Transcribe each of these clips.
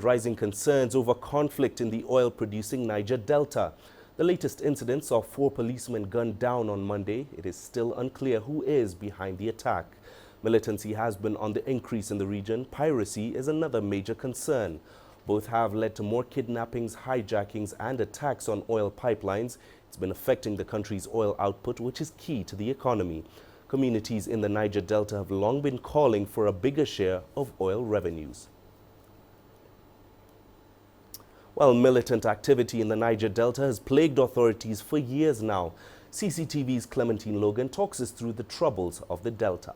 rising concerns over conflict in the oil-producing Niger Delta. The latest incident saw 4 policemen gunned down on Monday. It is still unclear who is behind the attack. Militancy has been on the increase in the region. Piracy is another major concern. Both have led to more kidnappings, hijackings and attacks on oil pipelines. It's been affecting the country's oil output, which is key to the economy. Communities in the Niger Delta have long been calling for a bigger share of oil revenues. Well, militant activity in the Niger Delta has plagued authorities for years now. CCTV's Clementine Logan talks us through the troubles of the Delta.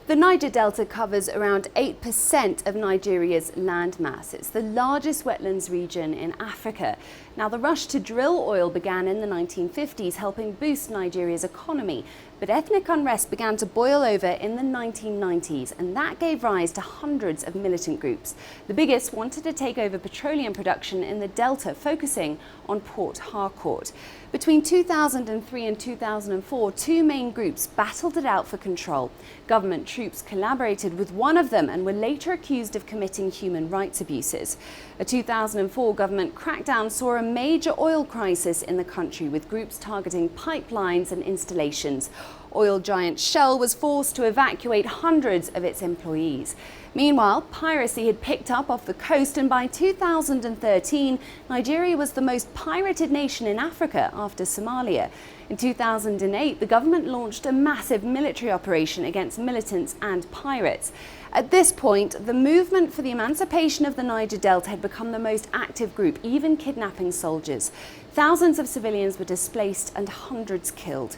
The Niger Delta covers around 8% of Nigeria's landmass. It's the largest wetlands region in Africa. Now, the rush to drill oil began in the 1950s, helping boost Nigeria's economy. But ethnic unrest began to boil over in the 1990s, and that gave rise to hundreds of militant groups. The biggest wanted to take over petroleum production in the Delta, focusing on Port Harcourt. Between 2003 and 2004, 2 main groups battled it out for control. Government troops collaborated with one of them and were later accused of committing human rights abuses. A 2004 government crackdown saw a major oil crisis in the country, with groups targeting pipelines and installations. Oil giant Shell was forced to evacuate hundreds of its employees. Meanwhile, piracy had picked up off the coast, and by 2013, Nigeria was the most pirated nation in Africa after Somalia. In 2008, the government launched a massive military operation against militants and pirates. At this point, the movement for the emancipation of the Niger Delta had become the most active group, even kidnapping soldiers. Thousands of civilians were displaced and hundreds killed.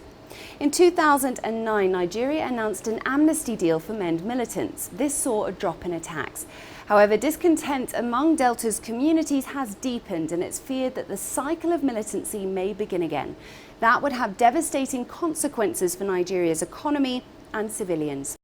In 2009, Nigeria announced an amnesty deal for men militants. This saw a drop in attacks. However, discontent among Delta's communities has deepened, and it's feared that the cycle of militancy may begin again. That would have devastating consequences for Nigeria's economy and civilians.